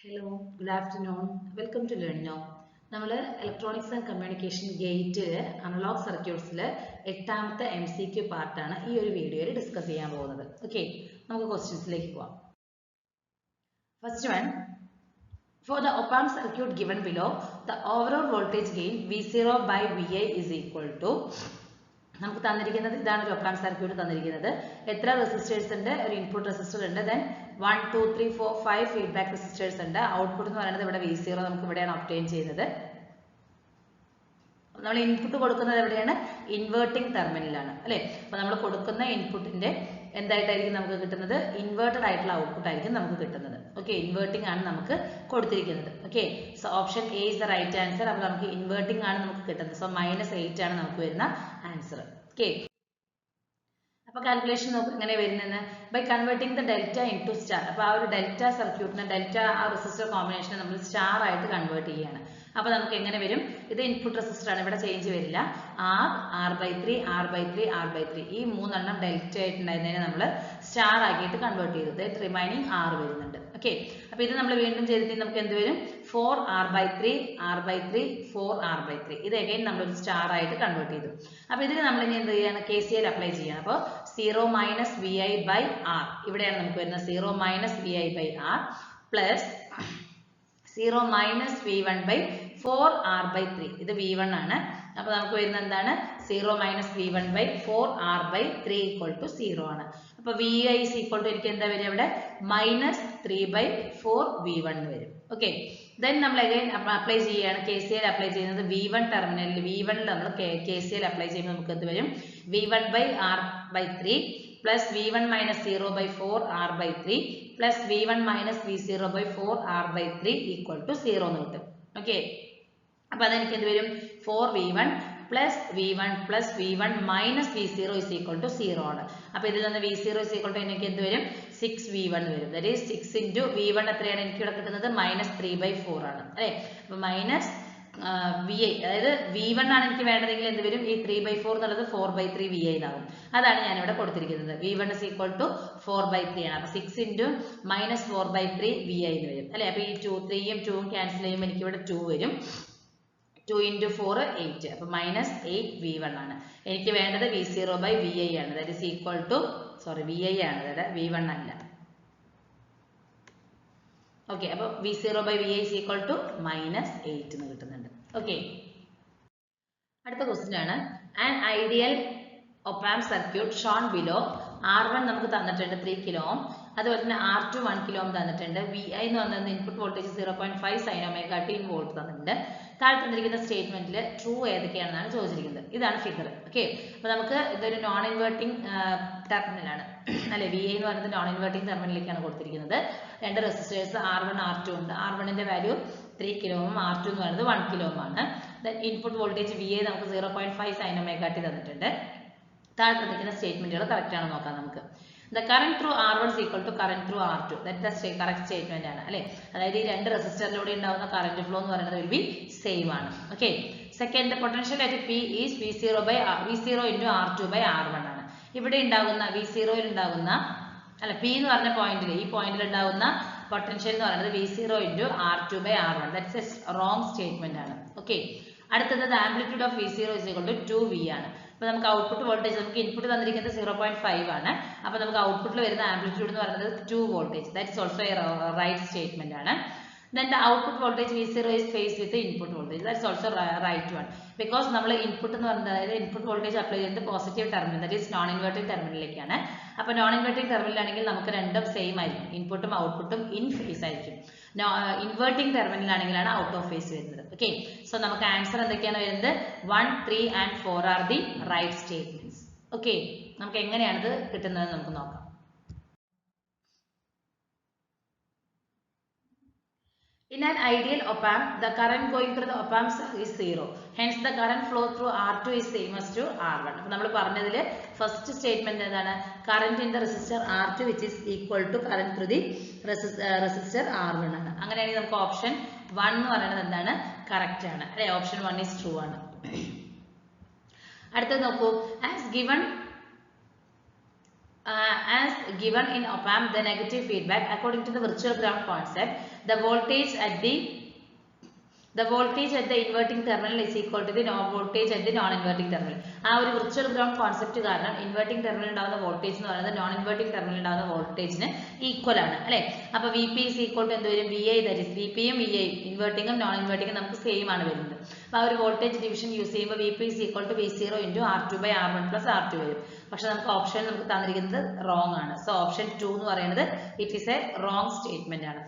Hello, good afternoon. Welcome to Learn Now. നമ്മൾ electronics and communication ഗേറ്റിൽ analogue സർക്യൂട്ട്സിൽ എട്ടാമത്തെ MCQ പാർട്ടാണ് ഈ ഒരു വീഡിയോയിൽ ഡിസ്കസ് ചെയ്യാൻ പോകുന്നത്. ഓക്കെ, നമുക്ക് ക്വസ്റ്റ്യൻസിലേക്ക് പോവാം. First one, for the op-amp circuit given below, the overall voltage gain V0 by Vi is equal to, നമുക്ക് തന്നിരിക്കുന്നത് ഇതാണ് ഒരു op-amp സർക്യൂട്ട് തന്നിരിക്കുന്നത്. എത്ര റെസിസ്റ്റേഴ്സ് ഉണ്ട്? ഒരു ഇൻപുട്ട് റെസിസ്റ്റർ ഉണ്ട്, ദെൻ 1 2 3 4 5 ഫീഡ്ബാക്ക് റെസിസ്റ്റേഴ്സ് ഉണ്ട്. ഔട്ട്പുട്ട് എന്ന് പറയുന്നത് ഇവിടെ V0 നമുക്ക് ഇവിടെയാണ് ഒബ്റ്റെയിൻ ചെയ്യുന്നത്. നമ്മൾ ഇൻപുട്ട് കൊടുക്കുന്നത് എവിടെയാണ്? ഇൻവേർട്ടിംഗ് ടെർമിനലാണ് അല്ലേ. അപ്പോൾ നമ്മൾ കൊടുക്കുന്ന ഇൻപുട്ടിന്റെ എന്തായിട്ടായിരിക്കും നമുക്ക് കിട്ടുന്നത്? ഇൻവേർട്ടഡ് ആയിട്ടുള്ള ഔട്ട്പുട്ട് ആയിരിക്കും നമുക്ക് കിട്ടുന്നത്. ഓക്കെ, ഇൻവേർട്ടിംഗ് ആണ് നമുക്ക് കൊടുത്തിരിക്കുന്നത്. Okay, so option A is the right answer. അപ്പോൾ നമുക്ക് ഇൻവേർട്ടിംഗ് ആണ് നമുക്ക് കിട്ടുന്നത്. സോ -8 ആണ് നമുക്ക് വരുന്ന ആൻസർ. ഓക്കെ, അപ്പോൾ കാൽക്കുലേഷൻ നോക്കും എങ്ങനെ വരുന്നത്? By converting the delta into star. അപ്പോൾ ആ ഒരു ഡെൽറ്റ സർക്യൂട്ടിനെ, ഡെൽറ്റ ആ റെസിസ്റ്റർ കോമ്പിനേഷനെ നമ്മൾ സ്റ്റാർ ആയിട്ട് കൺവേർട്ട് ചെയ്യുകയാണ്. അപ്പോൾ നമുക്ക് എങ്ങനെ വരും? ഇത് ഇൻപുട്ട് റെസിസ്റ്റർ ആണ്, ഇവിടെ ചേഞ്ച് വരില്ല. R/3 R/3 R/3 ഈ മൂന്നെണ്ണം ഡെൽറ്റ ആയിട്ടുണ്ടായിരുന്നതിനെ നമ്മൾ സ്റ്റാർ ആക്കിയിട്ട് കൺവേർട്ട് ചെയ്തു. ദെൻ റിമൈനിങ് R വരുന്നുണ്ട്. ഓക്കെ, അപ്പോൾ ഇത് നമ്മൾ വീണ്ടും ചെയ്തിട്ട് നമുക്ക് എന്ത് വരും? 4R/3 R/3 4R/3. ഇത് അഗൈൻ നമ്മളൊരു സ്റ്റാർ ആയിട്ട് കൺവേർട്ട് ചെയ്തു. അപ്പോൾ ഇതിന് നമ്മൾ ഇനി എന്ത് ചെയ്യാണ്? KCL അപ്ലൈ ചെയ്യണം. അപ്പോൾ 0 - Vi/R ഇവിടെയാണ് നമുക്ക് വരുന്നത്. 0 - Vi/R പ്ലസ് 0 - V1/4R/3. ഇത് V1 ആണ്. അപ്പോൾ നമുക്ക് വരുന്നത് എന്താണ്? 0 - V1/4R/3 = 0 ആണ്. അപ്പോൾ Vi is equal to എനിക്ക് എന്താ വരിക? ഇവിടെ -3/4V1 വരും. ഓക്കെ, ദെൻ നമ്മൾ അഗൈൻ അപ്ലൈ ചെയ്യുകയാണ്. KCL അപ്ലൈ ചെയ്യുന്നത് V1 ടെർമിനലിൽ, V1ൽ നമ്മൾ KCL അപ്ലൈ ചെയ്യുമ്പോൾ നമുക്ക് എന്ത് വരും? V1/R/3 plus V1 - 0/4R/3 plus V1 - V0/4R/3 = 0 എന്ന് കിട്ടും. ഓക്കെ, അപ്പോൾ അതെനിക്ക് എന്ത് വരും? 4V1 plus V1 plus V1 minus V0 is equal to 0 ആണ്. അപ്പോൾ ഇതിൽ നിന്ന് V0 is equal to എനിക്ക് എന്ത് വരും? 6V1 വരും. ദാറ്റ് ഈസ് 6 into V1 എത്രയാണ് എനിക്ക് ഇവിടെ കിട്ടുന്നത്? -3/4 ആണ് അല്ലേ. അപ്പോൾ മൈനസ് VI, അതായത് V1 ആണ് എനിക്ക് വേണ്ടതെങ്കിൽ എന്ത് വരും? ഈ 3/4 എന്നുള്ളത് 4/3 VI എന്നാകും. അതാണ് ഞാനിവിടെ കൊടുത്തിരിക്കുന്നത്. V1 is equal to 4/3 ആണ്. അപ്പോൾ 6 into -4/3 VI എന്ന് വരും അല്ലേ. അപ്പോൾ ഈ 3യും 2ഉം ക്യാൻസൽ ചെയ്യുമ്പോൾ എനിക്ക് ഇവിടെ 2 വരും. 2 into 4 8. അപ്പോൾ -8V1 ആണ്. എനിക്ക് വേണ്ടത് V0/Vi ആണ്. That is equal to, sorry VI ആണ്, അതായത് V1 അല്ല. ഓക്കെ, അപ്പോൾ V0/Vi is equal to -8 എന്ന് കിട്ടുന്നുണ്ട്. ഓക്കെ, അടുത്ത ക്വസ്റ്റ്യൻ ആണ്. An ideal op-amp circuit Sean below. R1 നമുക്ക് തന്നിട്ടുണ്ട് 3 kilo ohm. അതുപോലെ തന്നെ R2 1 kilo ohm തന്നിട്ടുണ്ട്. Vi എന്ന് പറഞ്ഞത് input voltage 0.5 sin ωt in volt തന്നിട്ടുണ്ട്. താഴെ തന്നിരിക്കുന്ന സ്റ്റേറ്റ്മെന്റിൽ ട്രൂ ഏതൊക്കെയാണെന്നാണ് ചോദിച്ചിരിക്കുന്നത്. ഇതാണ് ഫിഗർ. ഓക്കെ, അപ്പോൾ നമുക്ക് ഇതൊരു നോൺ ഇൻവേർട്ടിംഗ് ടെർമിനലാണ് അല്ലെ. Vi എന്ന് പറയുന്നത് നോൺ ഇൻവേർട്ടിംഗ് ടെർമിനലിലേക്കാണ് കൊടുത്തിരിക്കുന്നത്. രണ്ട് റെസിസ്റ്റേഴ്സ് R1 R2 ഉണ്ട്. R1ന്റെ വാല്യൂ 3 kilo ohm, R2 എന്ന് പറയുന്നത് 1 kilo ohm ആണ്. ഇൻപുട്ട് വോൾട്ടേജ് Vi നമുക്ക് 0.5 sin ωt തന്നിട്ടുണ്ട്. താഴെ തന്നിരിക്കുന്ന സ്റ്റേറ്റ്മെന്റുകൾ കറക്റ്റ് ആണോ നോക്കാം നമുക്ക്. The current through R1 is equal to current through R2. That is the correct statement ആണ് അല്ലേ. അതായത് ഈ രണ്ട് റെസിസ്റ്ററിലൂടെ ഉണ്ടാവുന്ന കറന്റ് ഫ്ലോ എന്ന് പറയുന്നത് will be same ആണ്. Okay, second, the potential at P is V0 into R2/R1 ആണ്. ഇവിടെ ഉണ്ടാകുന്ന V0യിൽ ഉണ്ടാകുന്ന അല്ല, P എന്ന് പറഞ്ഞ പോയിന്റിൽ, ഈ പോയിന്റിൽ ഉണ്ടാകുന്ന പൊട്ടൻഷ്യൽ എന്ന് പറയുന്നത് V0 into R2/R1. That's a wrong statement ആണ്. ഓക്കെ, അടുത്തത് the amplitude of V0 is equal to 2V ആണ്. അപ്പോൾ നമുക്ക് ഔട്ട്പുട്ട് വോൾട്ടേജ്, നമുക്ക് ഇൻപുട്ട് തന്നിരിക്കുന്നത് 0.5 ആണ്. അപ്പോൾ നമുക്ക് ഔട്ട്പുട്ടിൽ വരുന്ന ആംപ്ലിറ്റ്യൂഡ് എന്ന് പറയുന്നത് 2 voltage. That is also a right statement ആണ്. Then the output voltage V0 is phased with the input voltage. That is also right one. Because നമ്മൾ ഇൻപുട്ട് എന്ന് പറയുന്നത്, അതായത് ഇൻപുട്ട് വോൾട്ടേജ് അപ്ലൈ ചെയ്യുന്നത് positive terminal, that is non inverting ടെർമിനലിലേക്കാണ്. അപ്പോൾ non inverting ടെർമിനലാണെങ്കിൽ നമുക്ക് രണ്ടും സെയിം ആയിരിക്കും. ഇൻപുട്ടും ഔട്ട്പുട്ടും ഇൻ ഫേസ് ആയിരിക്കും. ഇൻവേർട്ടിംഗ് ടെർമിനലാണെങ്കിലാണ് ഔട്ട് ഓഫ് ഫേസ് വരുന്നത്. ഓക്കെ, സോ നമുക്ക് ആൻസർ എന്തൊക്കെയാണ് വരുന്നത്? 1 3 and 4 are the right statements. Okay, നമുക്ക് എങ്ങനെയാണിത് കിട്ടുന്നത് നമുക്ക് നോക്കാം. In an ideal op-amp, the current going through the op-amp is 0. Hence, the current flow through R2 is same as to R1. അപ്പോൾ നമ്മൾ പറഞ്ഞതിൽ ഫസ്റ്റ് സ്റ്റേറ്റ്മെന്റ് എന്താണ്? Current in the resistor R2 which is equal to current through the resistor R1 ആണ്. അങ്ങനെയാണെങ്കിൽ നമുക്ക് option 1 എന്ന് പറയുന്നത് എന്താണ്? കറക്റ്റ് ആണ് അല്ലേ. ഓപ്ഷൻ 1 is true ആണ്. അടുത്തത് നോക്കൂ. As given as given in op-amp the negative feedback according to the virtual ground concept, the voltage at the inverting terminal is equal to the voltage at the non-inverting terminal. ആ ഒരു virtual ground concept കാരണം inverting terminal ഉണ്ടാകുന്ന voltage എന്ന് പറയുന്നത് non inverting terminal ഉണ്ടാകുന്ന വോൾട്ടേജിന് equal ആണ് അല്ലേ. അപ്പോൾ V P is equal to എന്ത് വരും, V I that is V പിയും വി ഐ ഇൻവെർട്ടിംഗും നോൺ ഇൻവെർട്ടിംഗും നമുക്ക് സെയിം ആണ് വരുന്നത്. അപ്പോൾ ആ ഒരു വോൾട്ടേജ് ഡിവിഷൻ യൂസ് ചെയ്യുമ്പോൾ V P is equal to V zero into R two by R one plus R two വരും. പക്ഷെ നമുക്ക് ഓപ്ഷൻ നമുക്ക് തന്നിരിക്കുന്നത് റോങ് ആണ്. സോ ഓപ്ഷൻ 2 എന്ന് പറയുന്നത് it is a wrong statement ആണ്.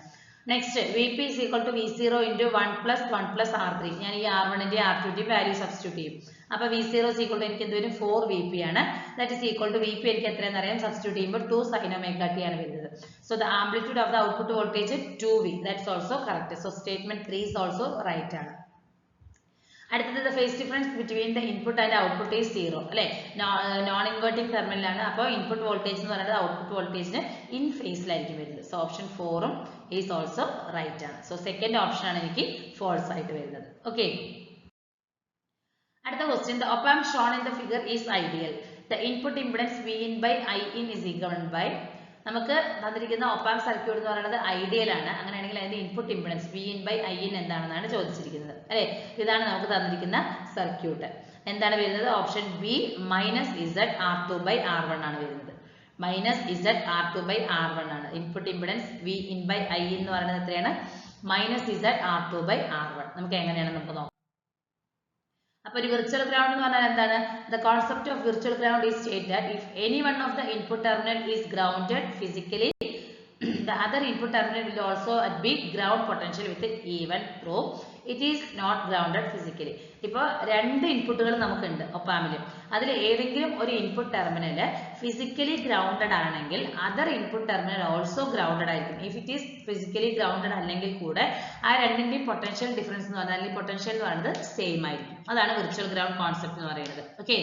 Next Vp is equal to V0 into 1 plus 1 plus R3. ഞാൻ ഈ R1 ന്റെ R2 ന്റെ വാല്യൂ സബ്സ്റ്റിറ്റ്യൂട്ട് ചെയ്യും. അപ്പോൾ V0 is equal to എനിക്ക് എന്ത് വരും 4 Vp ആണ്. That is equal to Vp എനിക്ക് എത്രയാണെന്ന് അറിയാം, സബ്സ്റ്റിറ്റ്യൂട്ട് ചെയ്യുമ്പോൾ 2 sin omega t ആണ് വരുന്നത്. So the amplitude of the output voltage is 2V. That's also correct. So statement 3 is also right ആണ്. അടുത്തത് the phase difference between the input and output is 0 അല്ലേ. Non inverting ടെർമിനലാണ്. അപ്പോൾ input voltage എന്ന് പറയുന്നത് output വോൾട്ടേജിന് in ഫേസിലായിരിക്കും വരുന്നത്. So option 4 is also right ആണ്. സോ സെക്കൻഡ് ഓപ്ഷൻ ആണ് എനിക്ക് ഫോൾസ് ആയിട്ട് വരുന്നത്. ഓക്കെ, അടുത്ത question the op-amp shown in the figure is ideal. The input impedance Vin by In is given by നമുക്ക് തന്നിരിക്കുന്ന op-amp സർക്യൂട്ട് എന്ന് പറയുന്നത് ഐഡിയൽ ആണ്. അങ്ങനെയാണെങ്കിൽ അതിന്റെ input impedance Vin by In എന്താണെന്നാണ് ചോദിച്ചിരിക്കുന്നത് അല്ലേ. ഇതാണ് നമുക്ക് തന്നിരിക്കുന്ന സർക്യൂട്ട്. എന്താണ് വരുന്നത്, option B minus Z R2 by R1 ആണ് വരുന്നത്. Minus Z R2 by R1 ആണ് input impedance Vin by In എന്ന് പറയുന്നത് എത്രയാണ്, minus Z R2 by R1. നമുക്ക് എങ്ങനെയാണ് നമുക്ക് നോക്കാം. അപ്പോൾ ഒരു വിർച്വൽ ഗ്രൗണ്ട് എന്ന് പറഞ്ഞാൽ എന്താണ്, the concept of virtual ground is stated that if any one of the input terminal is grounded physically, the other input terminal will also be ground potential with even though it is not grounded physically. ഇപ്പോൾ രണ്ട് ഇൻപുട്ടുകൾ നമുക്കുണ്ട് ഒപ്പാമിൽ. അതിൽ ഏതെങ്കിലും ഒരു input terminal physically grounded ആണെങ്കിൽ other input terminal also grounded ആയിരിക്കും. If it is physically grounded അല്ലെങ്കിൽ കൂടെ ആ രണ്ടിന്റെയും പൊട്ടൻഷ്യൽ ഡിഫറൻസ് എന്ന് പറഞ്ഞാൽ അല്ലെങ്കിൽ പൊട്ടൻഷ്യൽ എന്ന് പറയുന്നത് സെയിം ആയിരിക്കും. അതാണ് വിർച്വൽ ഗ്രൗണ്ട് കോൺസെപ്റ്റ് എന്ന് പറയുന്നത്. ഓക്കെ,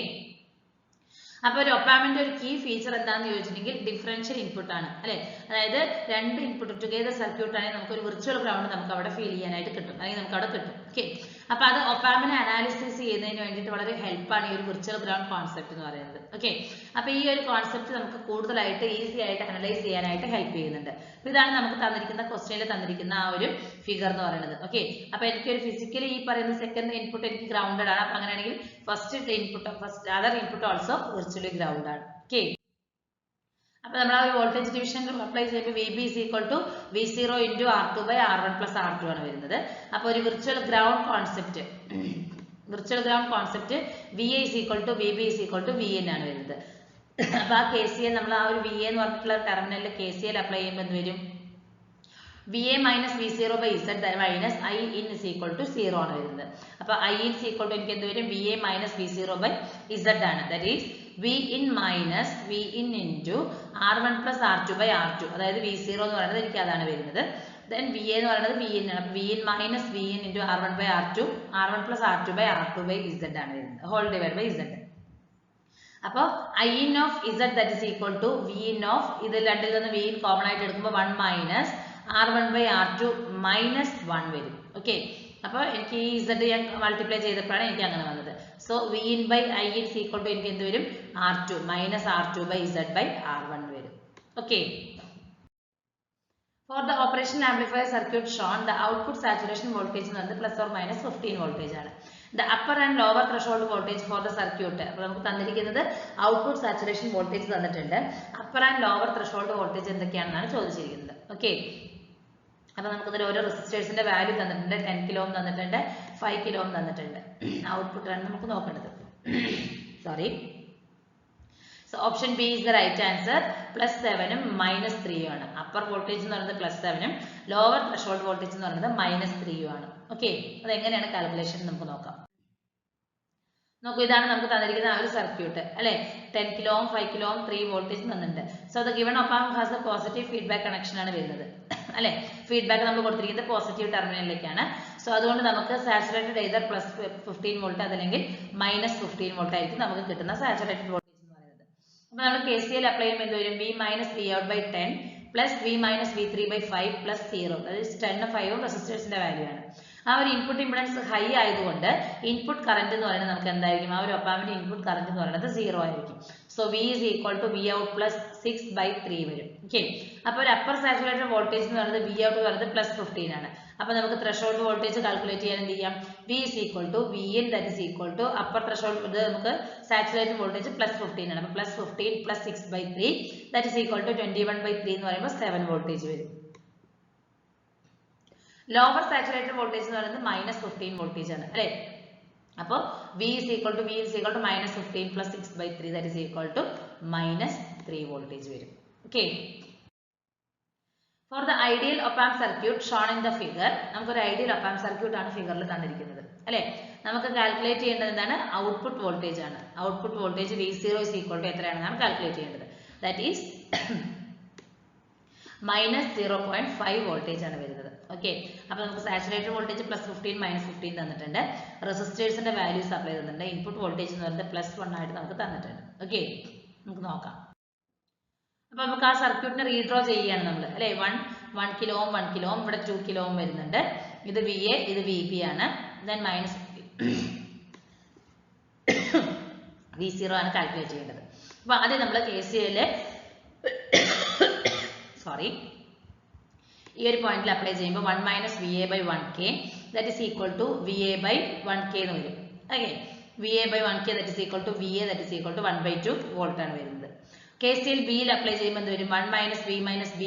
അപ്പോൾ ഒരു ഒപ്പാമിന്റെ ഒരു കീ ഫീച്ചർ എന്താണെന്ന് ചോദിച്ചിട്ടുണ്ടെങ്കിൽ ഡിഫറൻഷ്യൽ ഇൻപുട്ട് ആണ് അല്ലെ. അതായത് രണ്ട് ഇൻപുട്ട് ടുഗദർ സർക്യൂട്ട് ആണെങ്കിൽ നമുക്ക് ഒരു വിർച്വൽ ഗ്രൗണ്ട് നമുക്ക് അവിടെ ഫീൽ ചെയ്യാനായിട്ട് കിട്ടും, അല്ലെങ്കിൽ നമുക്ക് അവിടെ കിട്ടും. ഓക്കെ, അപ്പോൾ അത് ഒപ്പാമിനെ അനാലിസിസ് ചെയ്യുന്നതിന് വേണ്ടിയിട്ട് വളരെ ഹെൽപ്പാണ് ഈ ഒരു വിർച്വൽ ഗ്രൗണ്ട് കോൺസെപ്റ്റ് എന്ന് പറയുന്നത്. ഓക്കെ, അപ്പോൾ ഈ ഒരു കോൺസെപ്റ്റ് നമുക്ക് കൂടുതലായിട്ട് ഈസി ആയിട്ട് അനലൈസ് ചെയ്യാനായിട്ട് ഹെൽപ്പ് ചെയ്യുന്നുണ്ട്. അപ്പോൾ ഇതാണ് നമുക്ക് തന്നിരിക്കുന്ന ക്വസ്റ്റ്യനിൽ തന്നിരിക്കുന്ന ആ ഒരു ഫിഗർ എന്ന് പറയുന്നത്. ഓക്കെ, അപ്പോൾ എനിക്ക് ഒരു ഫിസിക്കലി ഈ പറയുന്ന സെക്കൻഡ് ഇൻപുട്ട് എനിക്ക് ഗ്രൗണ്ടഡ് ആണ്. അപ്പോൾ അങ്ങനെയാണെങ്കിൽ first other input also virtually ground ആണ്. ഓക്കെ, അപ്പോൾ നമ്മൾ ആ ഒരു വോൾട്ടേജ് ഡിവിഷൻ അപ്ലൈ ചെയ്യുമ്പോൾ Vb is equal to V0 into R2 by R1 plus R2 ആണ് വരുന്നത്. അപ്പോൾ ഒരു virtual ground concept VA is equal to Vb is equal to Vn ആണ് വരുന്നത്. അപ്പോൾ ആ KCL നമ്മൾ ആ ഒരു VA എന്ന് പറഞ്ഞിട്ടുള്ള ടെർമിനലിൽ KCL അപ്ലൈ ചെയ്യുമ്പോൾ എന്ത് വരും, VA minus V0 by Z minus In is equal to 0 ആണ് വരുന്നത്. അപ്പോൾ In is equal to എനിക്ക് എന്ത് വരും, VA minus V0 by Z ആണ്. That is Vin minus Vin into R1 plus R2 by R2. അതായത് V0 എന്ന് പറയുന്നത് എനിക്ക് അതാണ് വരുന്നത്. Then VA എന്ന് പറയുന്നത് Vin ആണ്. അപ്പോൾ Vin minus Vin into R1 by R2, R1 plus R2 by R2 by Z ആണ് വരുന്നത്. Whole divided by Z. അപ്പോൾ In of Z that is equal to Vin of ഇത് രണ്ടിൽ നിന്ന് Vin കോമൺ ആയിട്ട് എടുക്കുമ്പോൾ 1 minus R1 by R2 minus 1 വരും. Okay, അപ്പോൾ എനിക്ക് ഈ Z ഞാൻ മൾട്ടിപ്ലൈ ചെയ്തപ്പോഴാണ് എനിക്ക് അങ്ങനെ വന്നത്. So Vin by In is equal to എനിക്ക് എന്ത് വരും, R2 minus R2 by Z by R1 വരും. Okay, for the operational amplifier circuit shown, the output saturation voltage എന്ന് പറയുന്നത് plus or minus 15 voltage ആണ്. The upper and lower threshold voltage for the circuit. അപ്പോൾ നമുക്ക് തന്നിരിക്കുന്നത് output saturation voltage തന്നിട്ടുണ്ട്. Upper and lower threshold voltage എന്തൊക്കെയാണെന്നാണ് ചോദിച്ചിരിക്കുന്നത്. Okay, അപ്പോൾ നമുക്കിതിൽ ഓരോ റെസിസ്റ്റേഴ്സിന്റെ വാല്യൂ തന്നിട്ടുണ്ട്. 10 കിലോ ഓം തന്നിട്ടുണ്ട്, 5 കിലോ ഓം തന്നിട്ടുണ്ട്. ഔട്ട്പുട്ടാണ് നമുക്ക് നോക്കേണ്ടത്. Sorry, so option B is the right answer. +7 ഉം -3 ഉം ആണ്. അപ്പർ വോൾട്ടേജ് എന്ന് പറയുന്നത് +7 ഉം ലോവർ ത്രെഷോൾഡ് വോൾട്ടേജ് എന്ന് പറയുന്നത് -3 ഉം ആണ്. ഓക്കെ, അത് എങ്ങനെയാണ് കാൽക്കുലേഷൻ നമുക്ക് നോക്കാം. നോക്കൂ, ഇതാണ് നമുക്ക് തന്നിരിക്കുന്ന ആ ഒരു സർക്യൂട്ട് അല്ലെ. 10 kilo ohm 5 kilo ohm 3 voltage തന്നിട്ടുണ്ട്. So the given op-amp has a positive feedback connection ആണ് വരുന്നത് അല്ലെ. ഫീഡ്ബാക്ക് നമ്മൾ കൊടുത്തിരിക്കുന്നത് പോസിറ്റീവ് ടെർമിനലിലേക്കാണ്. സോ അതുകൊണ്ട് നമുക്ക് സാച്ചുറേറ്റഡ് either +15 വോൾട്ട് അതല്ലെങ്കിൽ -15 വോൾട്ട് ആയിരിക്കും നമുക്ക് കിട്ടുന്ന സാച്ചുറേറ്റഡ് വോൾട്ടേജ് എന്ന് പറയുന്നത്. അപ്പോൾ നമ്മൾ KCL അപ്ലൈ ചെയ്യുമ്പോൾ എന്ത് വരും, V minus V out by 10 plus V minus V3 by 5 plus 0. അതായത് 10 5 റെസിസ്റ്റേഴ്സിന്റെ വാല്യൂ ആണ്. ആ ഒരു ഇൻപുട്ട് ഇംപെഡൻസ് ഹൈ ആയതുകൊണ്ട് ഇൻപുട്ട് കറന്റ് എന്ന് പറയുന്നത് നമുക്ക് എന്തായിരിക്കും, ആ ഒരു ഒപ്പാമിന്റെ ഇൻപുട്ട് കറന്റ് എന്ന് പറയുന്നത് 0 ആയിരിക്കും. So V is equal to V out plus 6/3 വരും. ഓക്കെ, അപ്പോൾ ഒരു അപ്പർ സാച്ചുറേറ്റഡ് വോൾട്ടേജ് എന്ന് പറയുന്നത് വി ഔട്ട് പറയുന്നത് +15 ആണ്. അപ്പോൾ നമുക്ക് ത്രെഷോൾഡ് വോൾട്ടേജ് കാൽക്കുലേറ്റ് ചെയ്യാൻ എന്ത് ചെയ്യാം? V is equal to Vin, that is equal to upper threshold ഇത് നമുക്ക് സാച്ചുറേറ്റഡ് വോൾട്ടേജ് +15 ആണ്. അപ്പോൾ +15 + 6/3 that is equal to 21/3 എന്ന് പറയുമ്പോൾ 7 വോൾട്ടേജ് വരും. ലോവർ സാച്ചുറേറ്റഡ് വോൾട്ടേജ് എന്ന് പറയുന്നത് -15 വോൾട്ടേജ് ആണ് അല്ലേ? അപ്പോൾ V is equal to -15 + 6/3 that is equal to -3 voltage വരും. Okay, for the ideal opamp circuit shown in the figure, നമുക്കൊരു ഐഡിയൽ ഒപാംപ് സർക്യൂട്ട് ആണ് ഫിഗറിൽ തന്നിരിക്കുന്നത് അല്ലേ? നമുക്ക് കാൽക്കുലേറ്റ് ചെയ്യേണ്ടത് എന്താണ്? ഔട്ട്പുട്ട് വോൾട്ടേജ് ആണ്. Output voltage V0 is equal to എത്രയാണെന്നാണ് കാൽക്കുലേറ്റ് ചെയ്യേണ്ടത്. ദാറ്റ് ഈസ് -0.5 വോൾട്ടേജ് ആണ് വരുന്നത്. ഓക്കെ, അപ്പോൾ നമുക്ക് സാച്ചുറേറ്റഡ് വോൾട്ടേജ് +15 -15 തന്നിട്ടുണ്ട്. റെസിസ്റ്റേഴ്സിന്റെ വാല്യൂസ് അപ്ലൈ ചെയ്തിട്ടുണ്ട്. ഇൻപുട്ട് വോൾട്ടേജ് എന്ന് പറയുന്നത് +1 ആയിട്ട് നമുക്ക് തന്നിട്ടുണ്ട്. ഓക്കെ, നമുക്ക് നോക്കാം. അപ്പോൾ നമുക്ക് ആ സർക്യൂട്ടിനെ റീഡ്രോ ചെയ്യുകയാണ് നമ്മൾ അല്ലേ? 1 കിലോ ഓം 1 കിലോ ഓം, ഇവിടെ 2 കിലോ ഓം വരുന്നുണ്ട്. ഇത് VA, ഇത് VB ആണ്. ദെൻ V0 ആണ് കാൽക്കുലേറ്റ് ചെയ്യേണ്ടത്. അപ്പോൾ ആദ്യം നമ്മൾ KCL ഈ ഒരു പോയിന്റിൽ അപ്ലൈ ചെയ്യുമ്പോൾ 1 - VA/1K that is equal to VA/1K എന്ന് വരും. Okay, VA/1K that is equal to VA that is equal to 1/2 volt ആണ് വരുന്നത്. KCL Bയിൽ അപ്ലൈ ചെയ്യുമ്പോൾ എന്ത് വരും? 1 - V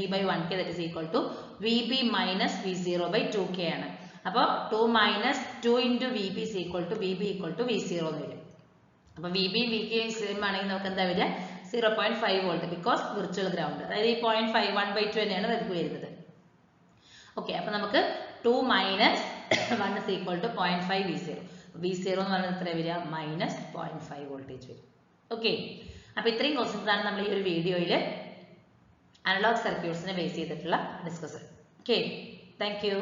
- B/1K that is equal to VB - V0/2K ആണ്. അപ്പോൾ 2 × VB is equal to VB = V0 എന്ന് വരും. അപ്പോൾ VB VK സെയിം ആണെങ്കിൽ നമുക്ക് എന്താ വരിക? 0.5 വോൾട്ട് ബിക്കോസ് വിർച്വൽ ഗ്രൗണ്ട്. അതായത് ഈ 0.5 1/2 തന്നെയാണ് നമുക്ക് വരുന്നത്. ഓക്കെ, അപ്പോൾ നമുക്ക് 2 - 1 is equal to 0.5 V0. V0 എന്ന് പറയുന്നത് എത്ര വരിക? -0.5 വോൾട്ടേജ് വരും. ഓക്കെ, അപ്പോൾ ഇത്രയും ക്വസ്റ്റ്യൻസ് ആണ് നമ്മൾ ഈ ഒരു വീഡിയോയിൽ അനലോഗ് സർക്യൂട്ട്സിനെ ബേസ് ചെയ്തിട്ടുള്ള ഡിസ്കസ്. Okay, thank you.